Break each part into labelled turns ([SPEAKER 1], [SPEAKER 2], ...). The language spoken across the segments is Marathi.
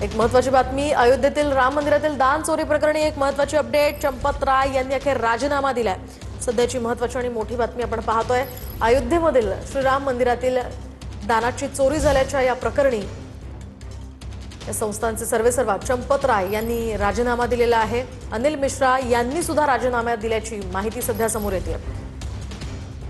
[SPEAKER 1] एक महत्त्वाची बातमी, अयोध्येतील राम मंदिरातील दान चोरी प्रकरणी एक महत्त्वाची अपडेट. चंपत राय यांनी अखेर राजीनामा दिलाय. सध्याची महत्त्वाची आणि मोठी बातमी आपण पाहतोय. अयोध्येमधील श्रीराम मंदिरातील दानाची चोरी झाल्याच्या या प्रकरणी या संस्थांचे सर्वेसर्वा चंपत राय यांनी राजीनामा दिलेला आहे. अनिल मिश्रा यांनी सुद्धा राजीनामा दिल्याची माहिती सध्या समोर येते.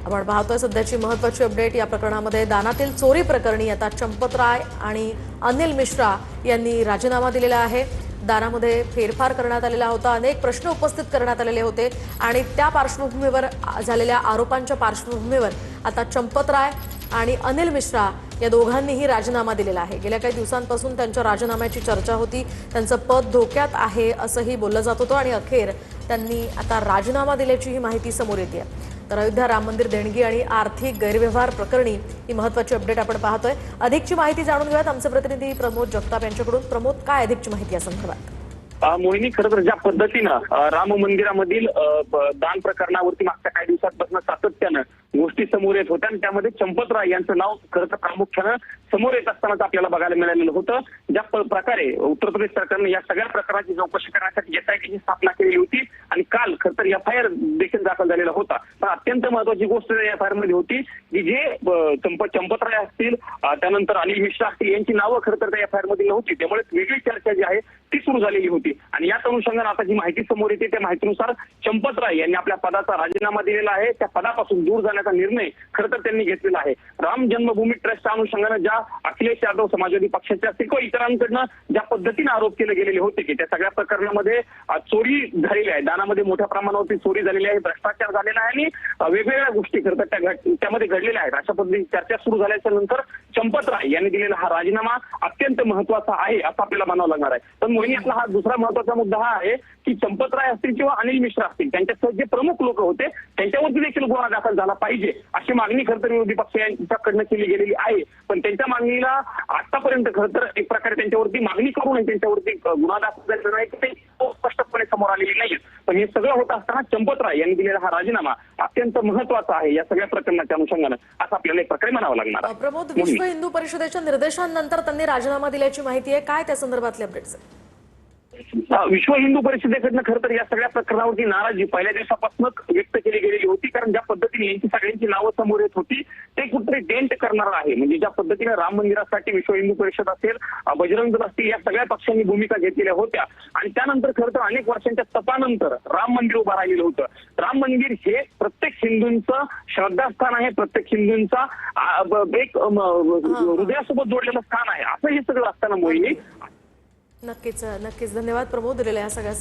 [SPEAKER 1] आपण पाहतोय सध्याची महत्त्वाची अपडेट. या प्रकरणामध्ये दानातील चोरी प्रकरणी आता चंपत राय आणि अनिल मिश्रा यांनी राजीनामा दिलेला आहे. दानामध्ये फेरफार करण्यात आलेला होता, अनेक प्रश्न उपस्थित करण्यात आलेले होते आणि त्या पार्श्वभूमीवर झालेल्या आरोपांच्या पार्श्वभूमीवर आता चंपत राय आणि अनिल मिश्रा या दोघांनीही राजीनामा दिलेला आहे. गेल्या काही दिवसांपासून त्यांच्या राजीनाम्याची चर्चा होती. त्यांचं पद धोक्यात आहे असंही बोललं जात होतं आणि अखेर त्यांनी आता राजीनामा दिल्याची ही माहिती समोर येते. तर अयोध्या राम मंदिर देणगी आणि आर्थिक गैरव्यवहार प्रकरणी ही महत्त्वाची अपडेट आपण पाहतोय. अधिकची माहिती जाणून घेऊयात आमचे प्रतिनिधी प्रमोद जगताप यांच्याकडून. प्रमोद, काय अधिकची माहिती या संदर्भात?
[SPEAKER 2] मोहिनी, खरं तर ज्या पद्धतीनं राम मंदिरामधील दान प्रकरणावरती मागच्या काही दिवसांपासून सातत्यानं गोष्टी समोर येत होत्या आणि त्यामध्ये चंपत राय यांचं नाव खरं तर प्रामुख्यानं समोर येत असतानाच आपल्याला बघायला मिळालेलं होतं. ज्या प्रकारे उत्तर प्रदेश सरकारनं या सगळ्या प्रकरणाची चौकशी करण्यासाठी एसआयटीची स्थापना केलेली होती आणि काल खरं तर एफआयआर देखील दाखल झालेला होता. पण अत्यंत महत्वाची गोष्ट या एफआयआर मध्ये होती की जे चंपत राय असतील, त्यानंतर अनिल मिश्रा असतील, यांची नावं खरं तर त्या एफआयआर मध्ये नव्हती. त्यामुळे वेगळी चर्चा जी आहे ती सुरू झालेली होती आणि याच अनुषंगाने आता जी माहिती समोर येते त्या माहितीनुसार चंपत राय यांनी आपल्या पदाचा राजीनामा दिलेला आहे. त्या पदापासून दूर जाण्याचा निर्णय खरं तर त्यांनी घेतलेला आहे. राम जन्मभूमी ट्रस्टच्या अनुषंगाने ज्या अखिलेश यादव समाजवादी पक्षाच्या असतील किंवा इतरांकडनं ज्या पद्धतीने आरोप केले गेलेले होते की त्या सगळ्या प्रकरणामध्ये चोरी झालेली आहे, दानामध्ये मोठ्या प्रमाणावरती चोरी झालेली आहे, भ्रष्टाचार झालेला आहे आणि वेगवेगळ्या गोष्टी खरं तर त्यामध्ये घडलेल्या आहेत, अशा पद्धतीची चर्चा सुरू झाल्याच्या नंतर चंपत राय यांनी दिलेला हा राजीनामा अत्यंत महत्वाचा आहे असं आपल्याला म्हणावं लागणार आहे. पण मोहिनी, आपला हा दुसरा महत्वाचा मुद्दा हा आहे की चंपत राय असतील किंवा अनिल मिश्रा असतील, त्यांच्यासह जे प्रमुख लोक होते त्यांच्यावरती देखील गुन्हा दाखल झाला पाहिजे अशी मागणी खरं तर विरोधी पक्षांच्याकडनं केली गेलेली आहे. पण त्यांच्या मागणीला आतापर्यंत खरं तर एक प्रकारे त्यांच्यावरती मागणी करून त्यांच्यावरती गुन्हा दाखल झालेला नाही ते स्पष्टपणे समोर आलेली नाही. पण हे सगळं होत असताना चंपत राय यांनी दिलेला हा राजीनामा अत्यंत महत्वाचा आहे या सगळ्या प्रकरणाच्या अनुषंगानं, असं आपल्याला एक प्रकारे म्हणावं लागणार आहे.
[SPEAKER 1] प्रमोद, विश्व हिंदू परिषदेच्या निर्देशांनंतर त्यांनी राजीनामा दिल्याची माहिती आहे, काय त्या संदर्भातले अपडेट्स आहेत?
[SPEAKER 2] विश्व हिंदू परिषदेकडनं खरं तर या सगळ्या प्रकरणावरती नाराजी पहिल्या दिवसापासून व्यक्त केली गेलेली होती. कारण ज्या पद्धतीने यांची सगळ्यांची नावं समोर येत होती ते कुठेतरी डेंट करणार आहे. म्हणजे ज्या पद्धतीने राम मंदिरासाठी विश्व हिंदू परिषद असेल, बजरंग दल असतील, या सगळ्या पक्षांनी भूमिका घेतलेल्या होत्या आणि त्यानंतर खरं तर अनेक वर्षांच्या तपानंतर राम मंदिर उभं राहिलेलं होतं. राम मंदिर हे प्रत्येक हिंदूंचं श्रद्धास्थान आहे, प्रत्येक हिंदूंचा एक हृदयासोबत जोडलेलं स्थान आहे. असं हे सगळं असताना मोहिनी.
[SPEAKER 1] नक्कीच धन्यवाद प्रमोद दिलेल्या या सगळ्या